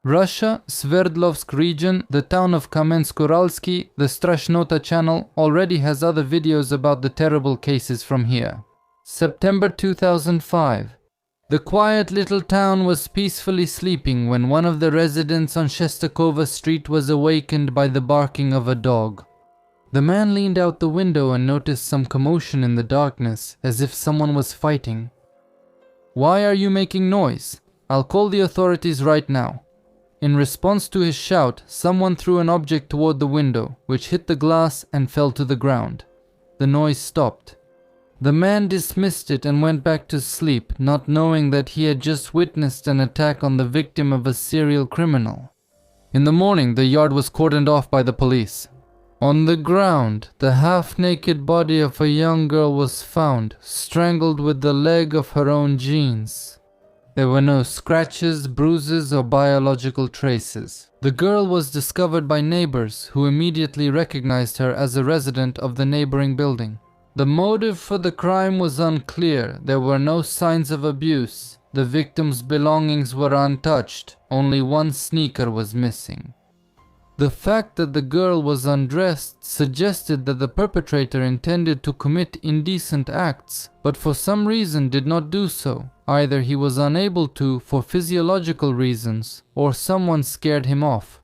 Russia, Sverdlovsk region, the town of Kamensk-Uralsky, the Strashnota channel already has other videos about the terrible cases from here. September 2005. The quiet little town was peacefully sleeping when one of the residents on Shestakova Street was awakened by the barking of a dog. The man leaned out the window and noticed some commotion in the darkness, as if someone was fighting. "Why are you making noise? I'll call the authorities right now." In response to his shout, someone threw an object toward the window, which hit the glass and fell to the ground. The noise stopped. The man dismissed it and went back to sleep, not knowing that he had just witnessed an attack on the victim of a serial criminal. In the morning, the yard was cordoned off by the police. On the ground, the half-naked body of a young girl was found, strangled with the leg of her own jeans. There were no scratches, bruises, or biological traces. The girl was discovered by neighbors, who immediately recognized her as a resident of the neighboring building. The motive for the crime was unclear. There were no signs of abuse. The victim's belongings were untouched. Only one sneaker was missing. The fact that the girl was undressed suggested that the perpetrator intended to commit indecent acts, but for some reason did not do so. Either he was unable to for physiological reasons, or someone scared him off.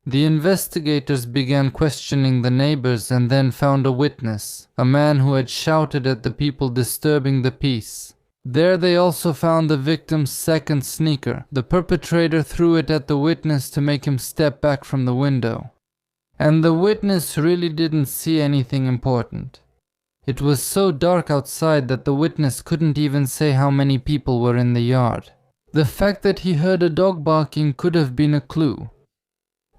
The investigators began questioning the neighbors and then found a witness, a man who had shouted at the people disturbing the peace. There they also found the victim's second sneaker. The perpetrator threw it at the witness to make him step back from the window. And the witness really didn't see anything important. It was so dark outside that the witness couldn't even say how many people were in the yard. The fact that he heard a dog barking could have been a clue.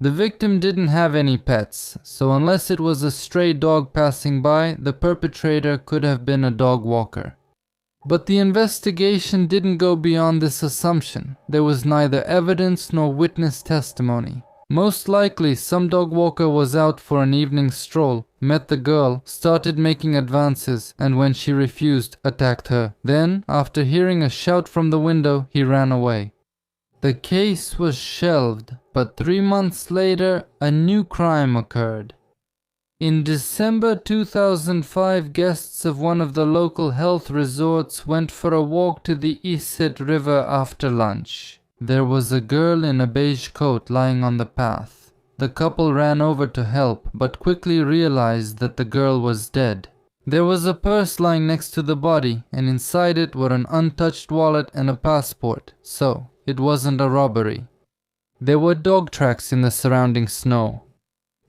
The victim didn't have any pets, so unless it was a stray dog passing by, the perpetrator could have been a dog walker. But the investigation didn't go beyond this assumption. There was neither evidence nor witness testimony. Most likely, some dog walker was out for an evening stroll, met the girl, started making advances, and when she refused, attacked her. Then, after hearing a shout from the window, he ran away. The case was shelved, but 3 months later, a new crime occurred. In December 2005, guests of one of the local health resorts went for a walk to the Iset River after lunch. There was a girl in a beige coat lying on the path. The couple ran over to help, but quickly realized that the girl was dead. There was a purse lying next to the body, and inside it were an untouched wallet and a passport, so it wasn't a robbery. There were dog tracks in the surrounding snow.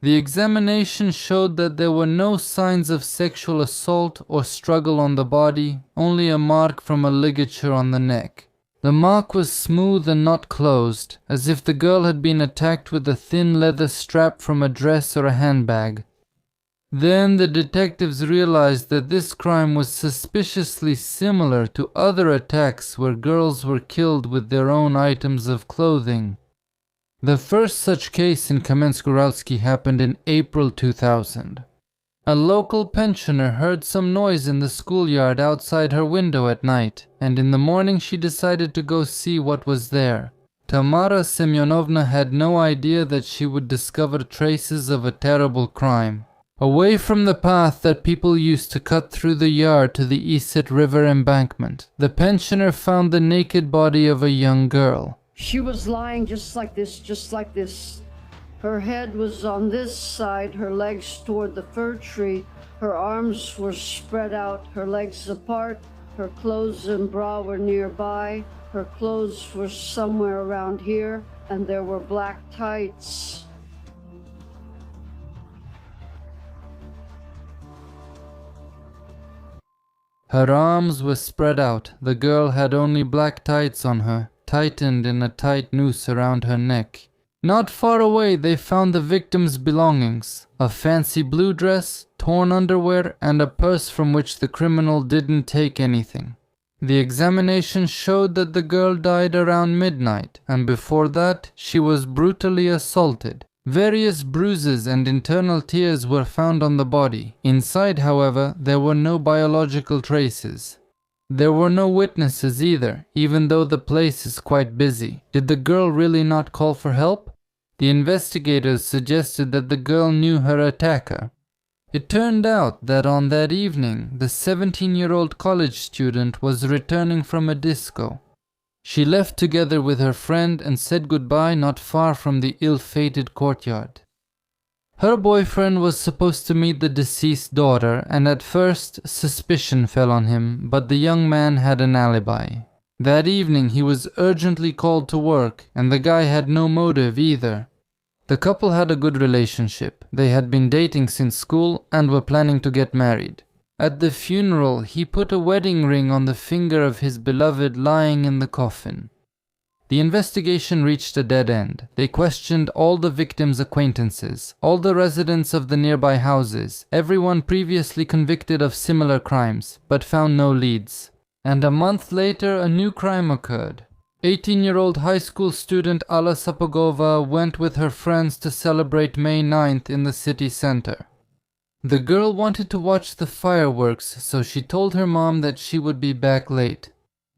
The examination showed that there were no signs of sexual assault or struggle on the body, only a mark from a ligature on the neck. The mark was smooth and not closed, as if the girl had been attacked with a thin leather strap from a dress or a handbag. Then the detectives realized that this crime was suspiciously similar to other attacks where girls were killed with their own items of clothing. The first such case in Kamensk-Uralsky happened in April 2000. A local pensioner heard some noise in the schoolyard outside her window at night, and in the morning she decided to go see what was there. Tamara Semyonovna had no idea that she would discover traces of a terrible crime. Away from the path that people used to cut through the yard to the Iset River embankment, the pensioner found the naked body of a young girl. She was lying just like this. Her head was on this side, her legs toward the fir tree. Her arms were spread out, her legs apart. Her clothes and bra were nearby. Her clothes were somewhere around here, and there were black tights. Her arms were spread out. The girl had only black tights on her, tightened in a tight noose around her neck. Not far away they found the victim's belongings, a fancy blue dress, torn underwear, and a purse from which the criminal didn't take anything. The examination showed that the girl died around midnight, and before that she was brutally assaulted. Various bruises and internal tears were found on the body. Inside, however, there were no biological traces. There were no witnesses either, even though the place is quite busy. Did the girl really not call for help? The investigators suggested that the girl knew her attacker. It turned out that on that evening, the 17-year-old college student was returning from a disco. She left together with her friend and said goodbye not far from the ill-fated courtyard. Her boyfriend was supposed to meet the deceased daughter, and at first suspicion fell on him, but the young man had an alibi. That evening he was urgently called to work, and the guy had no motive either. The couple had a good relationship. They had been dating since school and were planning to get married. At the funeral, he put a wedding ring on the finger of his beloved lying in the coffin. The investigation reached a dead end. They questioned all the victims' acquaintances, all the residents of the nearby houses, everyone previously convicted of similar crimes, but found no leads. And a month later, a new crime occurred. 18-year-old high school student Alla Sapogova went with her friends to celebrate May 9th in the city center. The girl wanted to watch the fireworks, so she told her mom that she would be back late.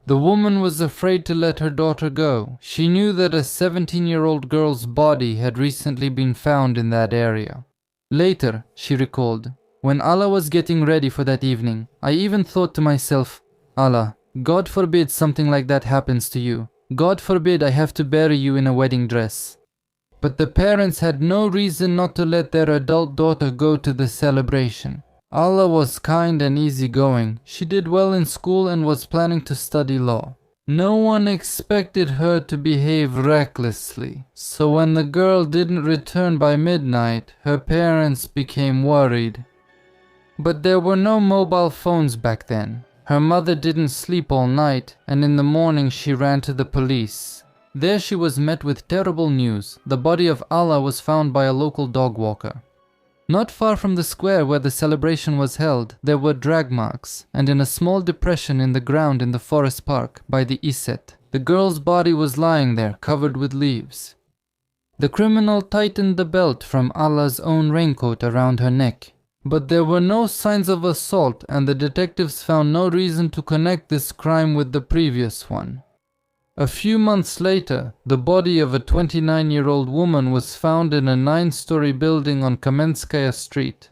The woman was afraid to let her daughter go. She knew that a 17-year-old girl's body had recently been found in that area. Later, she recalled, when Alla was getting ready for that evening, I even thought to myself, Alla, God forbid something like that happens to you. God forbid I have to bury you in a wedding dress. But the parents had no reason not to let their adult daughter go to the celebration. Alla was kind and easygoing. She did well in school and was planning to study law. No one expected her to behave recklessly, so when the girl didn't return by midnight, her parents became worried. But there were no mobile phones back then. Her mother didn't sleep all night, and in the morning she ran to the police. There she was met with terrible news. The body of Alla was found by a local dog walker. Not far from the square where the celebration was held, there were drag marks, and in a small depression in the ground in the forest park by the Iset, the girl's body was lying there, covered with leaves. The criminal tightened the belt from Alla's own raincoat around her neck, but there were no signs of assault, and the detectives found no reason to connect this crime with the previous one. A few months later, the body of a 29-year-old woman was found in a 9-story building on Kamenskaya Street.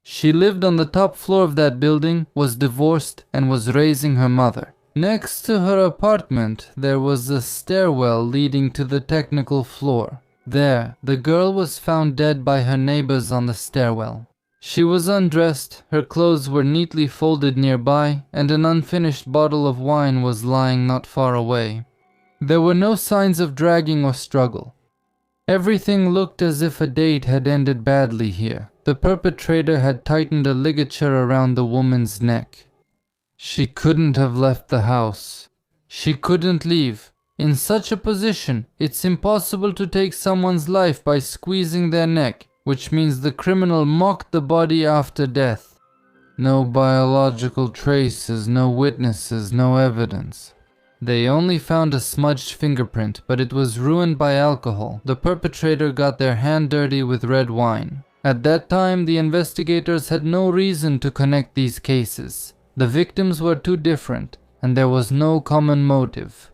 She lived on the top floor of that building, was divorced, and was raising her mother. Next to her apartment, there was a stairwell leading to the technical floor. There, the girl was found dead by her neighbors on the stairwell. She was undressed, her clothes were neatly folded nearby, and an unfinished bottle of wine was lying not far away. There were no signs of dragging or struggle. Everything looked as if a date had ended badly here. The perpetrator had tightened a ligature around the woman's neck. She couldn't have left the house. She couldn't leave. In such a position, it's impossible to take someone's life by squeezing their neck, which means the criminal mocked the body after death. No biological traces, no witnesses, no evidence. They only found a smudged fingerprint, but it was ruined by alcohol. The perpetrator got their hand dirty with red wine. At that time, the investigators had no reason to connect these cases. The victims were too different, and there was no common motive.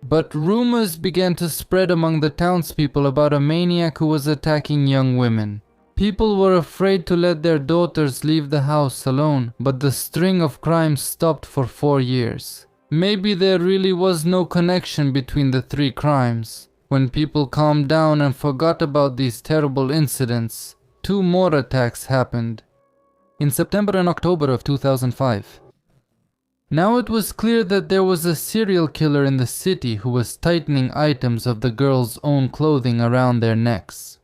But rumors began to spread among the townspeople about a maniac who was attacking young women. People were afraid to let their daughters leave the house alone, but the string of crimes stopped for 4 years. Maybe there really was no connection between the 3 crimes. When people calmed down and forgot about these terrible incidents, 2 more attacks happened. In September and October of 2005. Now it was clear that there was a serial killer in the city who was tightening items of the girls' own clothing around their necks.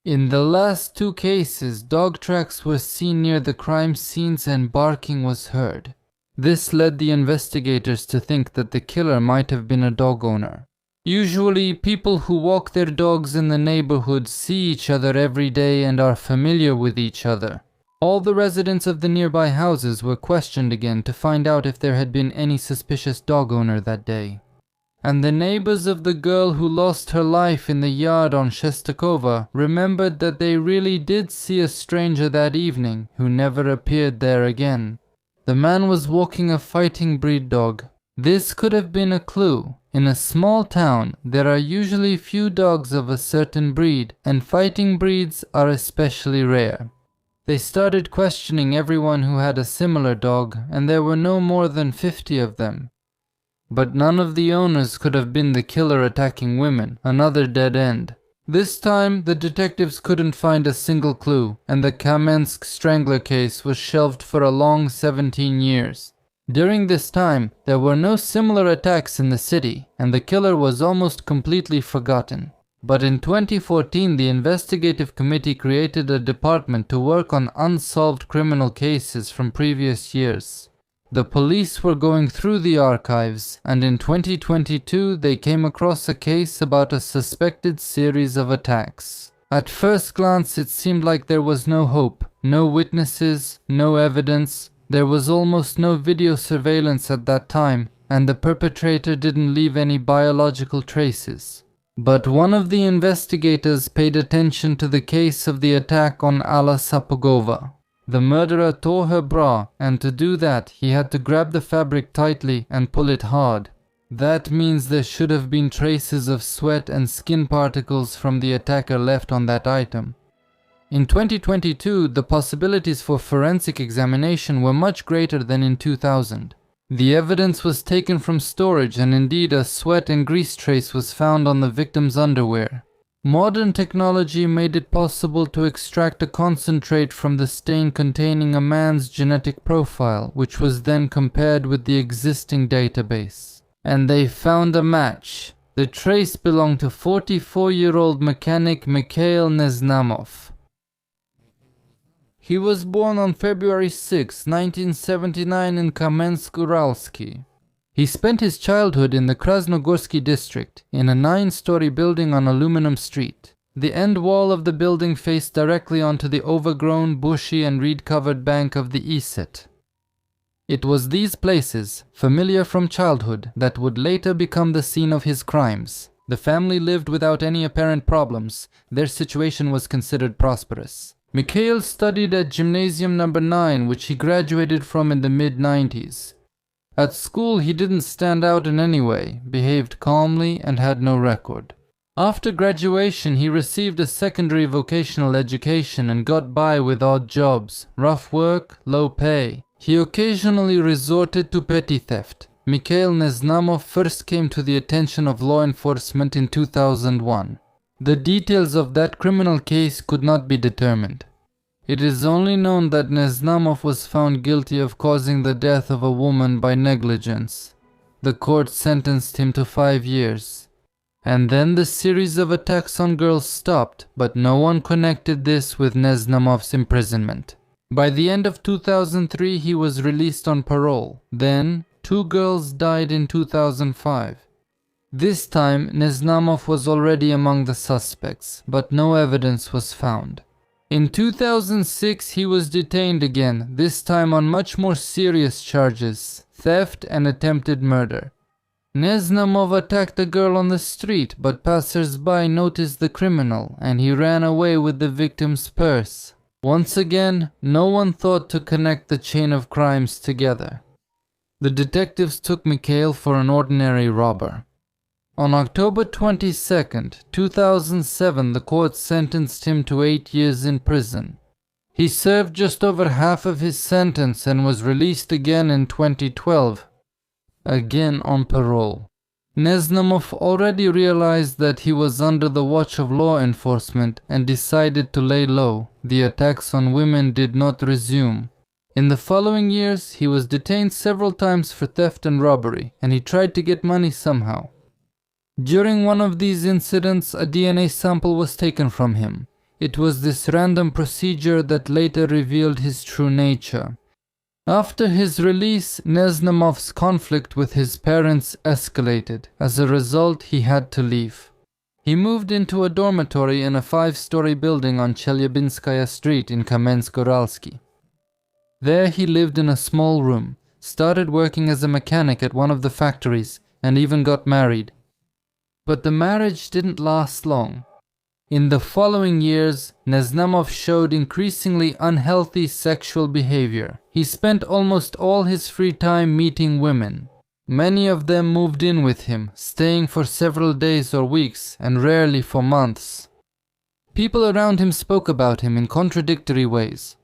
In the last 2 cases, dog tracks were seen near the crime scenes and barking was heard. This led the investigators to think that the killer might have been a dog owner. Usually, people who walk their dogs in the neighborhood see each other every day and are familiar with each other. All the residents of the nearby houses were questioned again to find out if there had been any suspicious dog owner that day. And the neighbors of the girl who lost her life in the yard on Shestakova remembered that they really did see a stranger that evening who never appeared there again. The man was walking a fighting breed dog. This could have been a clue. In a small town, there are usually few dogs of a certain breed, and fighting breeds are especially rare. They started questioning everyone who had a similar dog, and there were no more than 50 of them. But none of the owners could have been the killer attacking women, another dead end. This time, the detectives couldn't find a single clue, and the Kamensk strangler case was shelved for a long 17 years. During this time, there were no similar attacks in the city, and the killer was almost completely forgotten. But in 2014, the investigative committee created a department to work on unsolved criminal cases from previous years. The police were going through the archives, and in 2022 they came across a case about a suspected series of attacks. At first glance, it seemed like there was no hope, no witnesses, no evidence. There was almost no video surveillance at that time, and the perpetrator didn't leave any biological traces. But one of the investigators paid attention to the case of the attack on Alla Sapogova. The murderer tore her bra, and to do that, he had to grab the fabric tightly and pull it hard. That means there should have been traces of sweat and skin particles from the attacker left on that item. In 2022, the possibilities for forensic examination were much greater than in 2000. The evidence was taken from storage, and indeed a sweat and grease trace was found on the victim's underwear. Modern technology made it possible to extract a concentrate from the stain containing a man's genetic profile, which was then compared with the existing database. And they found a match. The trace belonged to 44-year-old mechanic Mikhail Neznamov. He was born on February 6, 1979 in Kamensk-Uralsky. He spent his childhood in the Krasnogorsky district, in a 9-story building on Aluminum Street. The end wall of the building faced directly onto the overgrown, bushy and reed-covered bank of the Iset. It was these places, familiar from childhood, that would later become the scene of his crimes. The family lived without any apparent problems. Their situation was considered prosperous. Mikhail studied at Gymnasium No. 9, which he graduated from in the mid-90s. At school, he didn't stand out in any way, behaved calmly, and had no record. After graduation, he received a secondary vocational education and got by with odd jobs, rough work, low pay. He occasionally resorted to petty theft. Mikhail Neznamov first came to the attention of law enforcement in 2001. The details of that criminal case could not be determined. It is only known that Neznamov was found guilty of causing the death of a woman by negligence. The court sentenced him to 5 years. And then the series of attacks on girls stopped, but no one connected this with Neznamov's imprisonment. By the end of 2003, he was released on parole. Then, 2 girls died in 2005. This time, Neznamov was already among the suspects, but no evidence was found. In 2006, he was detained again, this time on much more serious charges, theft and attempted murder. Neznamov attacked a girl on the street, but passers-by noticed the criminal, and he ran away with the victim's purse. Once again, no one thought to connect the chain of crimes together. The detectives took Mikhail for an ordinary robber. On October 22, 2007, the court sentenced him to 8 years in prison. He served just over half of his sentence and was released again in 2012, again on parole. Neznamov already realized that he was under the watch of law enforcement and decided to lay low. The attacks on women did not resume. In the following years, he was detained several times for theft and robbery, and he tried to get money somehow. During one of these incidents, a DNA sample was taken from him. It was this random procedure that later revealed his true nature. After his release, Neznamov's conflict with his parents escalated. As a result, he had to leave. He moved into a dormitory in a 5-story building on Chelyabinskaya Street in Kamensk-Uralsky. There he lived in a small room, started working as a mechanic at one of the factories, and even got married. But the marriage didn't last long. In the following years, Neznamov showed increasingly unhealthy sexual behavior. He spent almost all his free time meeting women. Many of them moved in with him, staying for several days or weeks, and rarely for months. People around him spoke about him in contradictory ways.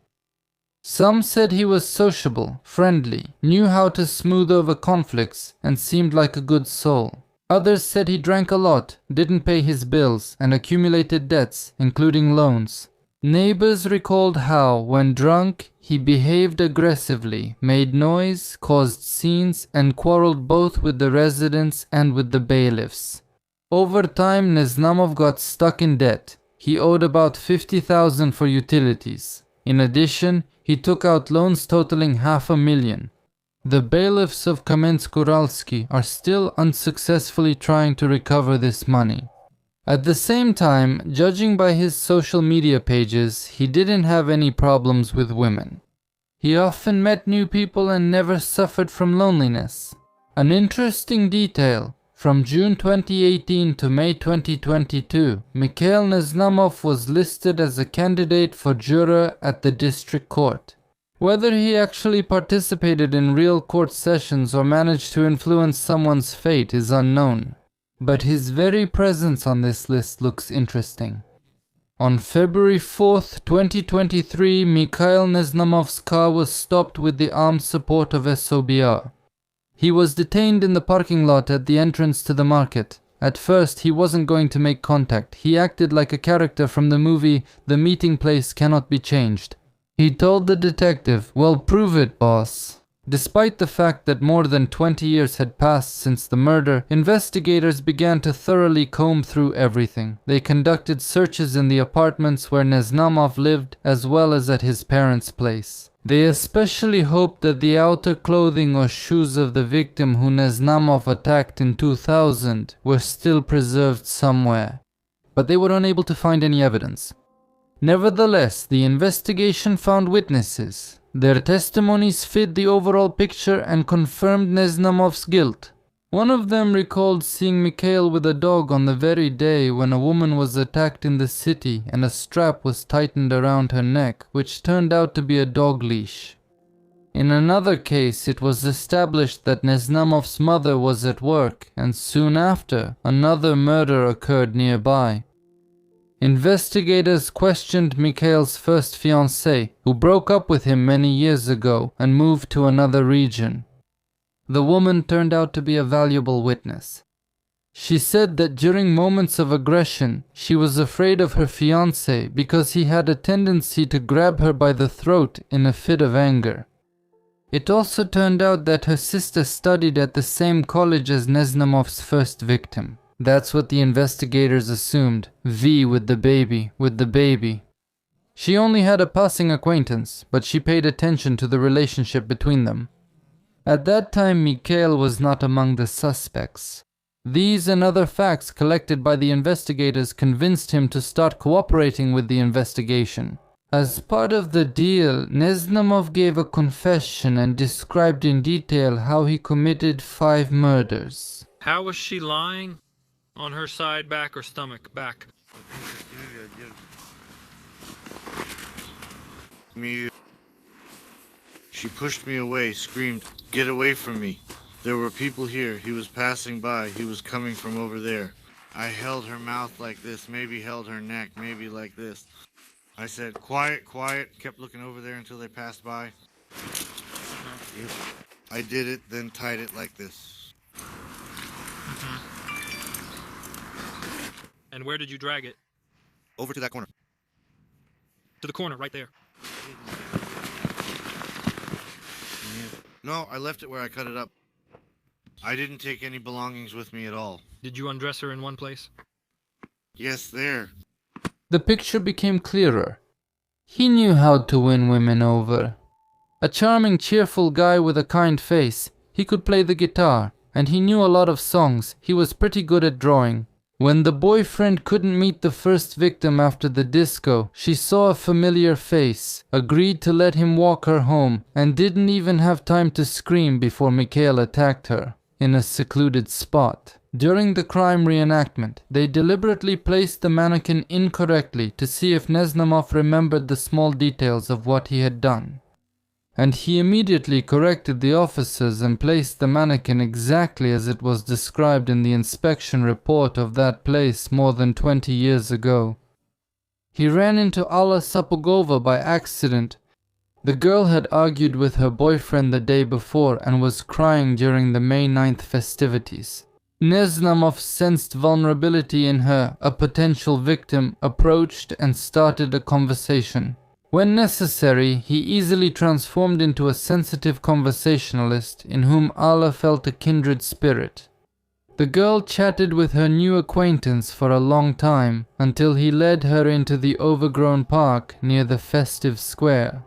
Some said he was sociable, friendly, knew how to smooth over conflicts, and seemed like a good soul. Others said he drank a lot, didn't pay his bills, and accumulated debts, including loans. Neighbors recalled how, when drunk, he behaved aggressively, made noise, caused scenes, and quarreled both with the residents and with the bailiffs. Over time, Neznamov got stuck in debt. He owed about 50,000 for utilities. In addition, he took out loans totaling $500,000. The bailiffs of Kamensk-Uralsky are still unsuccessfully trying to recover this money. At the same time, judging by his social media pages, he didn't have any problems with women. He often met new people and never suffered from loneliness. An interesting detail: from June 2018 to May 2022, Mikhail Neznamov was listed as a candidate for juror at the district court. Whether he actually participated in real court sessions or managed to influence someone's fate is unknown, but his very presence on this list looks interesting. On February 4th, 2023, Mikhail Neznamov's car was stopped with the armed support of SOBR. He was detained in the parking lot at the entrance to the market. At first, he wasn't going to make contact. He acted like a character from the movie The Meeting Place Cannot Be Changed. He told the detective, "Well, prove it, boss." Despite the fact that more than 20 years had passed since the murder, investigators began to thoroughly comb through everything. They conducted searches in the apartments where Neznamov lived, as well as at his parents' place. They especially hoped that the outer clothing or shoes of the victim who Neznamov attacked in 2000 were still preserved somewhere, but they were unable to find any evidence. Nevertheless, the investigation found witnesses. Their testimonies fit the overall picture and confirmed Neznamov's guilt. One of them recalled seeing Mikhail with a dog on the very day when a woman was attacked in the city and a strap was tightened around her neck, which turned out to be a dog leash. In another case, it was established that Neznamov's mother was at work, and soon after, another murder occurred nearby. Investigators questioned Mikhail's first fiancée, who broke up with him many years ago and moved to another region. The woman turned out to be a valuable witness. She said that during moments of aggression, she was afraid of her fiancé because he had a tendency to grab her by the throat in a fit of anger. It also turned out that her sister studied at the same college as Neznamov's first victim. That's what the investigators assumed. V with the baby. She only had a passing acquaintance, but she paid attention to the relationship between them. At that time, Mikhail was not among the suspects. These and other facts collected by the investigators convinced him to start cooperating with the investigation. As part of the deal, Neznamov gave a confession and described in detail how he committed 5 murders. How was she lying? On her side, back, or stomach? Back. She pushed me away, screamed, "Get away from me." There were people here. He was passing by. He was coming from over there. I held her mouth like this, maybe held her neck, maybe like this. I said, "Quiet, quiet," kept looking over there until they passed by. I did it, then tied it like this. And where did you drag it? Over to that corner. To the corner, right there. No, I left it where I cut it up. I didn't take any belongings with me at all. Did you undress her in one place? Yes, there. The picture became clearer. He knew how to win women over. A charming, cheerful guy with a kind face. He could play the guitar, and he knew a lot of songs. He was pretty good at drawing. When the boyfriend couldn't meet the first victim after the disco, she saw a familiar face, agreed to let him walk her home, and didn't even have time to scream before Mikhail attacked her in a secluded spot. During the crime reenactment, they deliberately placed the mannequin incorrectly to see if Neznamov remembered the small details of what he had done. And he immediately corrected the officers and placed the mannequin exactly as it was described in the inspection report of that place more than 20 years ago. He ran into Alla Sapogova by accident. The girl had argued with her boyfriend the day before and was crying during the May 9th festivities. Neznamov sensed vulnerability in her, a potential victim, approached and started a conversation. When necessary, he easily transformed into a sensitive conversationalist in whom Alla felt a kindred spirit. The girl chatted with her new acquaintance for a long time until he led her into the overgrown park near the festive square.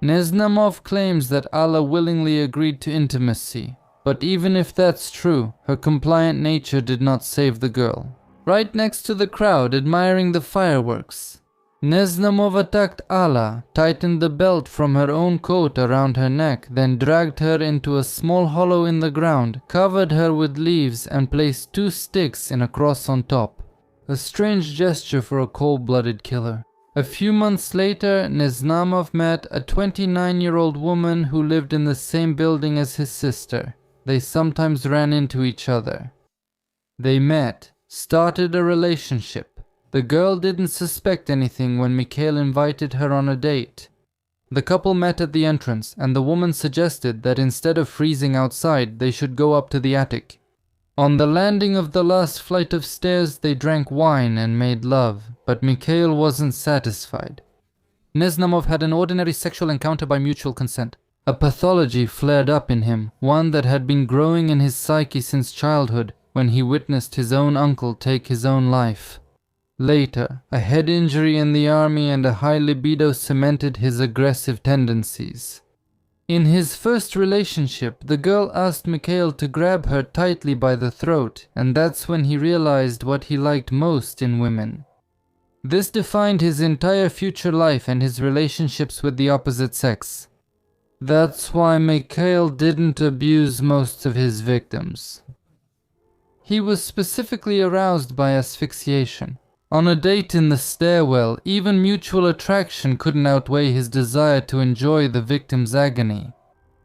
Neznamov claims that Alla willingly agreed to intimacy, but even if that's true, her compliant nature did not save the girl. Right next to the crowd admiring the fireworks, Neznamov attacked Alla, tightened the belt from her own coat around her neck, then dragged her into a small hollow in the ground, covered her with leaves and placed 2 sticks in a cross on top. A strange gesture for a cold-blooded killer. A few months later, Neznamov met a 29-year-old woman who lived in the same building as his sister. They sometimes ran into each other. They met, started a relationship. The girl didn't suspect anything when Mikhail invited her on a date. The couple met at the entrance, and the woman suggested that instead of freezing outside, they should go up to the attic. On the landing of the last flight of stairs, they drank wine and made love, but Mikhail wasn't satisfied. Neznamov had an ordinary sexual encounter by mutual consent. A pathology flared up in him, one that had been growing in his psyche since childhood, when he witnessed his own uncle take his own life. Later, a head injury in the army and a high libido cemented his aggressive tendencies. In his first relationship, the girl asked Mikhail to grab her tightly by the throat, and that's when he realized what he liked most in women. This defined his entire future life and his relationships with the opposite sex. That's why Mikhail didn't abuse most of his victims. He was specifically aroused by asphyxiation. On a date in the stairwell, even mutual attraction couldn't outweigh his desire to enjoy the victim's agony.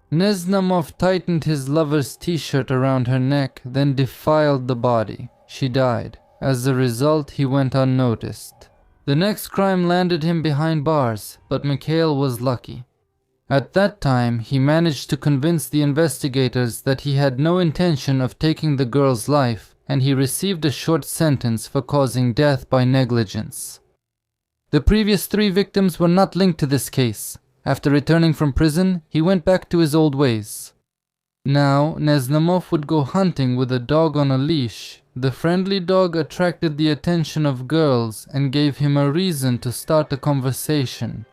Neznamov tightened his lover's t-shirt around her neck, then defiled the body. She died. As a result, he went unnoticed. The next crime landed him behind bars, but Mikhail was lucky. At that time, he managed to convince the investigators that he had no intention of taking the girl's life, and he received a short sentence for causing death by negligence. The previous 3 victims were not linked to this case. After returning from prison, he went back to his old ways. Now, Neznamov would go hunting with a dog on a leash. The friendly dog attracted the attention of girls and gave him a reason to start a conversation.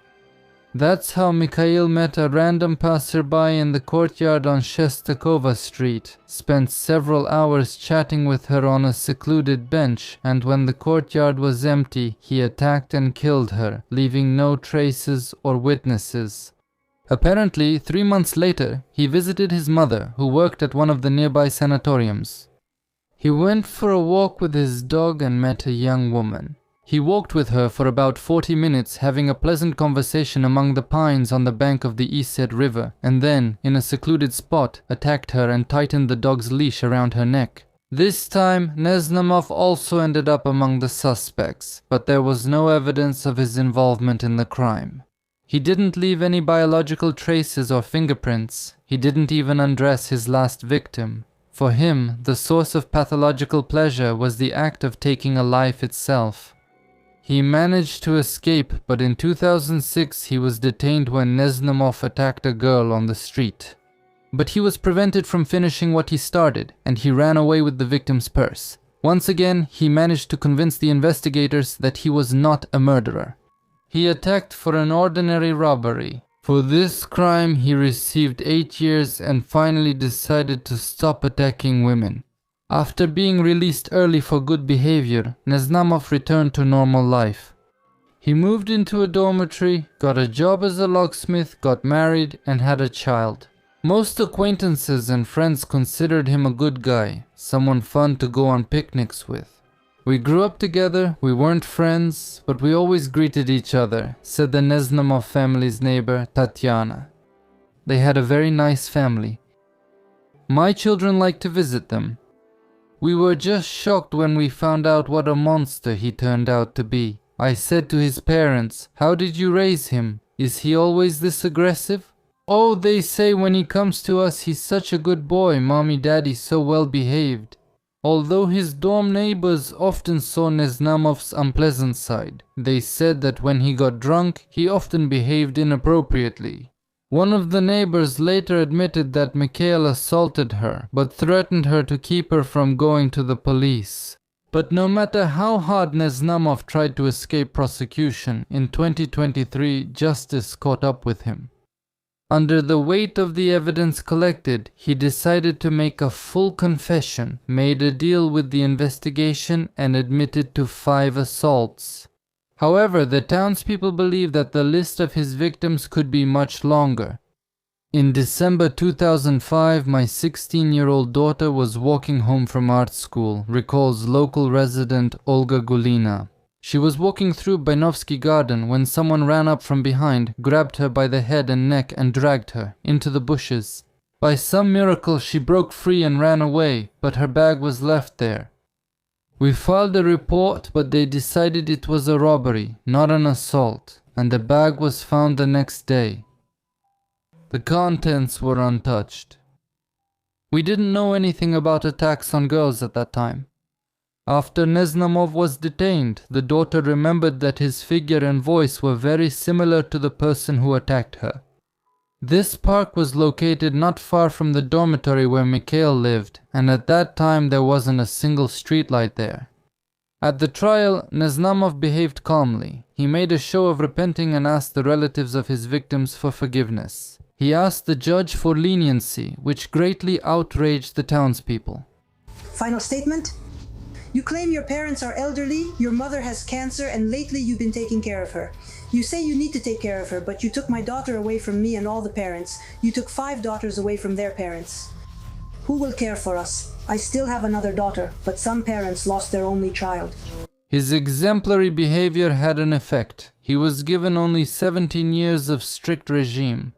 That's how Mikhail met a random passerby in the courtyard on Shestakova Street, spent several hours chatting with her on a secluded bench, and when the courtyard was empty, he attacked and killed her, leaving no traces or witnesses. Apparently, 3 months later, he visited his mother, who worked at one of the nearby sanatoriums. He went for a walk with his dog and met a young woman. He walked with her for about 40 minutes, having a pleasant conversation among the pines on the bank of the Ised River, and then, in a secluded spot, attacked her and tightened the dog's leash around her neck. This time, Neznamov also ended up among the suspects, but there was no evidence of his involvement in the crime. He didn't leave any biological traces or fingerprints. He didn't even undress his last victim. For him, the source of pathological pleasure was the act of taking a life itself. He managed to escape, but in 2006 he was detained when Neznamov attacked a girl on the street. But he was prevented from finishing what he started, and he ran away with the victim's purse. Once again, he managed to convince the investigators that he was not a murderer. He attacked for an ordinary robbery. For this crime, he received 8 years and finally decided to stop attacking women. After being released early for good behavior, Neznamov returned to normal life. He moved into a dormitory, got a job as a locksmith, got married, and had a child. Most acquaintances and friends considered him a good guy, someone fun to go on picnics with. We grew up together, we weren't friends, but we always greeted each other, said the Neznamov family's neighbor, Tatiana. They had a very nice family. My children liked to visit them. We were just shocked when we found out what a monster he turned out to be. I said to his parents, "How did you raise him? Is he always this aggressive?" "Oh, they say when he comes to us he's such a good boy, mommy daddy's so well behaved." Although his dorm neighbors often saw Neznamov's unpleasant side, they said that when he got drunk, he often behaved inappropriately. One of the neighbors later admitted that Mikhail assaulted her, but threatened her to keep her from going to the police. But no matter how hard Neznamov tried to escape prosecution, in 2023 justice caught up with him. Under the weight of the evidence collected, he decided to make a full confession, made a deal with the investigation, and admitted to 5 assaults. However, the townspeople believe that the list of his victims could be much longer. In December 2005, my 16-year-old daughter was walking home from art school, recalls local resident Olga Gulina. She was walking through Bainovsky Garden when someone ran up from behind, grabbed her by the head and neck and dragged her into the bushes. By some miracle she broke free and ran away, but her bag was left there. We filed a report, but they decided it was a robbery, not an assault, and the bag was found the next day. The contents were untouched. We didn't know anything about attacks on girls at that time. After Neznamov was detained, the daughter remembered that his figure and voice were very similar to the person who attacked her. This park was located not far from the dormitory where Mikhail lived, and at that time there wasn't a single streetlight there. At the trial, Neznamov behaved calmly. He made a show of repenting and asked the relatives of his victims for forgiveness. He asked the judge for leniency, which greatly outraged the townspeople. Final statement? You claim your parents are elderly, your mother has cancer, and lately you've been taking care of her. You say you need to take care of her, but you took my daughter away from me and all the parents. You took 5 daughters away from their parents. Who will care for us? I still have another daughter, but some parents lost their only child. His exemplary behavior had an effect. He was given only 17 years of strict regime.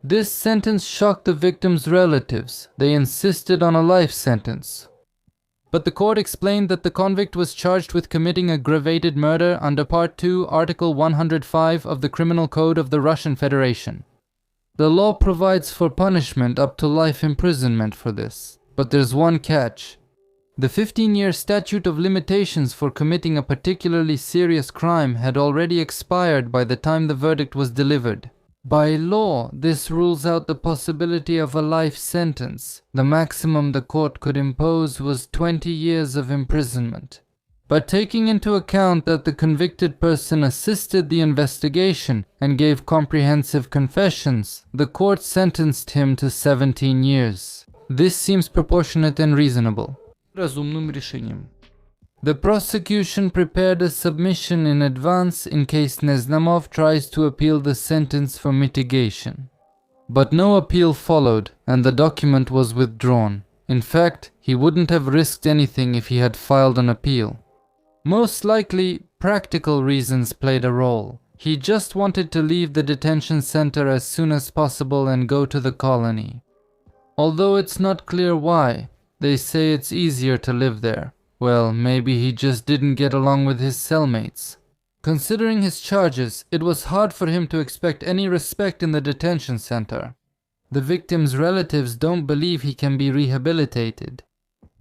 This sentence shocked the victims' relatives. They insisted on a life sentence. But the court explained that the convict was charged with committing aggravated murder under Part 2, Article 105 of the Criminal Code of the Russian Federation. The law provides for punishment up to life imprisonment for this. But there's one catch. The 15-year statute of limitations for committing a particularly serious crime had already expired by the time the verdict was delivered. By law, this rules out the possibility of a life sentence. The maximum the court could impose was 20 years of imprisonment. But taking into account that the convicted person assisted the investigation and gave comprehensive confessions, the court sentenced him to 17 years. This seems proportionate and reasonable. Разумным решением. The prosecution prepared a submission in advance in case Neznamov tries to appeal the sentence for mitigation. But no appeal followed, and the document was withdrawn. In fact, he wouldn't have risked anything if he had filed an appeal. Most likely, practical reasons played a role. He just wanted to leave the detention center as soon as possible and go to the colony. Although it's not clear why, they say it's easier to live there. Well, maybe he just didn't get along with his cellmates. Considering his charges, it was hard for him to expect any respect in the detention center. The victim's relatives don't believe he can be rehabilitated.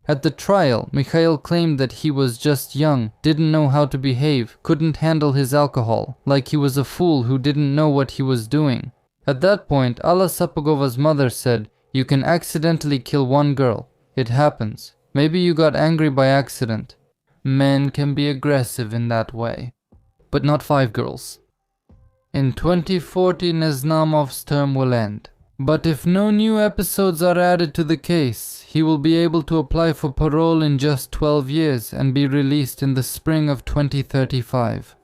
At the trial, Mikhail claimed that he was just young, didn't know how to behave, couldn't handle his alcohol, like he was a fool who didn't know what he was doing. At that point, Alla Sapogova's mother said, "You can accidentally kill one girl. It happens. Maybe you got angry by accident." Men can be aggressive in that way. But not 5 girls. In 2040, Neznamov's term will end. But if no new episodes are added to the case, he will be able to apply for parole in just 12 years and be released in the spring of 2035.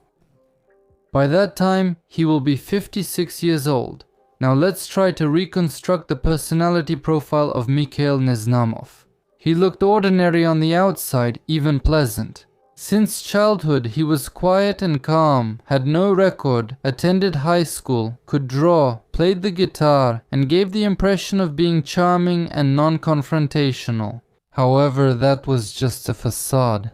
By that time, he will be 56 years old. Now let's try to reconstruct the personality profile of Mikhail Neznamov. He looked ordinary on the outside, even pleasant. Since childhood, he was quiet and calm, had no record, attended high school, could draw, played the guitar, and gave the impression of being charming and non-confrontational. However, that was just a facade.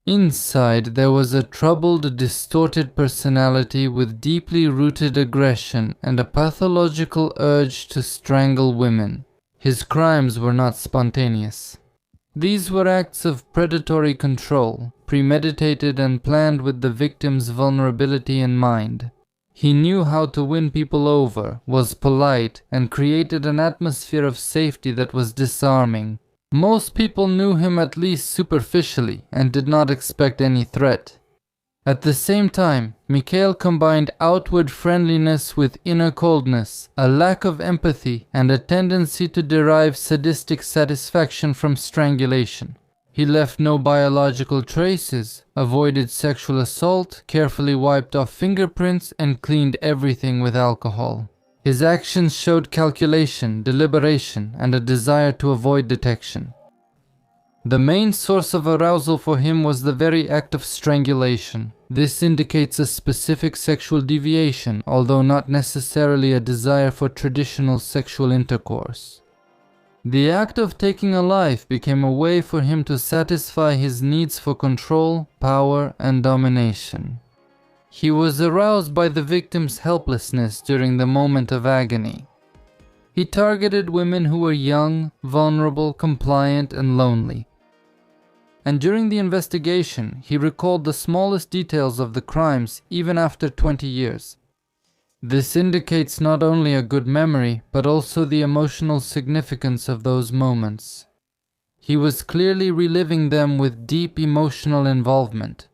Inside, there was a troubled, distorted personality with deeply rooted aggression and a pathological urge to strangle women. His crimes were not spontaneous. These were acts of predatory control, premeditated and planned with the victim's vulnerability in mind. He knew how to win people over, was polite, and created an atmosphere of safety that was disarming. Most people knew him at least superficially and did not expect any threat. At the same time, Mikhail combined outward friendliness with inner coldness, a lack of empathy, and a tendency to derive sadistic satisfaction from strangulation. He left no biological traces, avoided sexual assault, carefully wiped off fingerprints, and cleaned everything with alcohol. His actions showed calculation, deliberation, and a desire to avoid detection. The main source of arousal for him was the very act of strangulation. This indicates a specific sexual deviation, although not necessarily a desire for traditional sexual intercourse. The act of taking a life became a way for him to satisfy his needs for control, power, and domination. He was aroused by the victim's helplessness during the moment of agony. He targeted women who were young, vulnerable, compliant, and lonely. And during the investigation, he recalled the smallest details of the crimes even after 20 years. This indicates not only a good memory, but also the emotional significance of those moments. He was clearly reliving them with deep emotional involvement.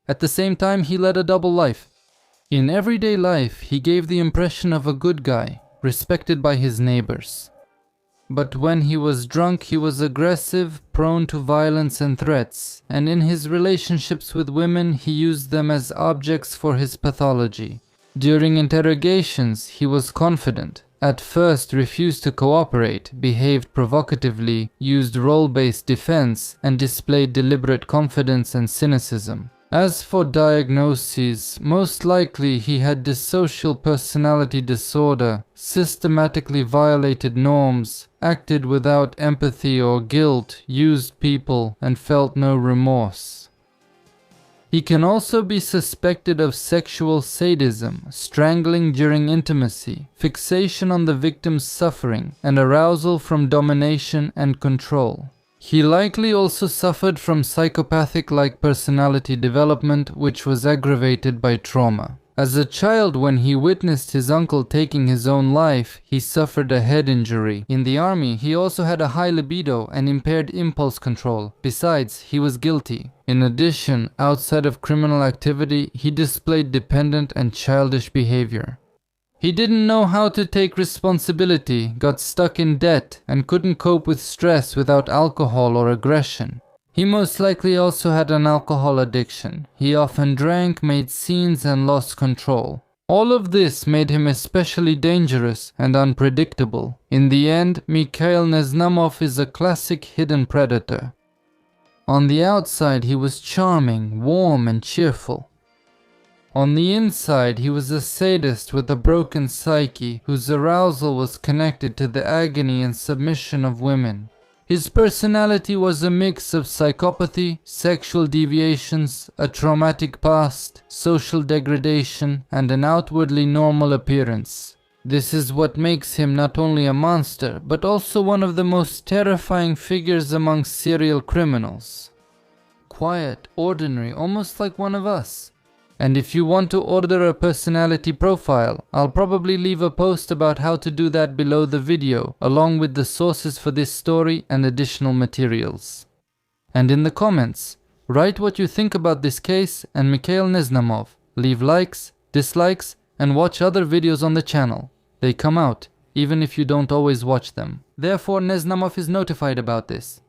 At the same time, he led a double life. In everyday life, he gave the impression of a good guy, respected by his neighbors. But when he was drunk, he was aggressive, prone to violence and threats, and in his relationships with women, he used them as objects for his pathology. During interrogations, he was confident. At first, refused to cooperate, behaved provocatively, used role-based defense, and displayed deliberate confidence and cynicism. As for diagnoses, most likely he had dissocial personality disorder, systematically violated norms, acted without empathy or guilt, used people, and felt no remorse. He can also be suspected of sexual sadism, strangling during intimacy, fixation on the victim's suffering, and arousal from domination and control. He likely also suffered from psychopathic-like personality development, which was aggravated by trauma. As a child, when he witnessed his uncle taking his own life, he suffered a head injury. In the army, he also had a high libido and impaired impulse control. Besides, he was guilty. In addition, outside of criminal activity, he displayed dependent and childish behavior. He didn't know how to take responsibility, got stuck in debt, and couldn't cope with stress without alcohol or aggression. He most likely also had an alcohol addiction. He often drank, made scenes, and lost control. All of this made him especially dangerous and unpredictable. In the end, Mikhail Neznamov is a classic hidden predator. On the outside, he was charming, warm, and cheerful. On the inside, he was a sadist with a broken psyche whose arousal was connected to the agony and submission of women. His personality was a mix of psychopathy, sexual deviations, a traumatic past, social degradation, and an outwardly normal appearance. This is what makes him not only a monster, but also one of the most terrifying figures among serial criminals. Quiet, ordinary, almost like one of us. And if you want to order a personality profile, I'll probably leave a post about how to do that below the video, along with the sources for this story and additional materials. And in the comments, write what you think about this case and Mikhail Neznamov. Leave likes, dislikes, and watch other videos on the channel. They come out, even if you don't always watch them. Therefore, Neznamov is notified about this.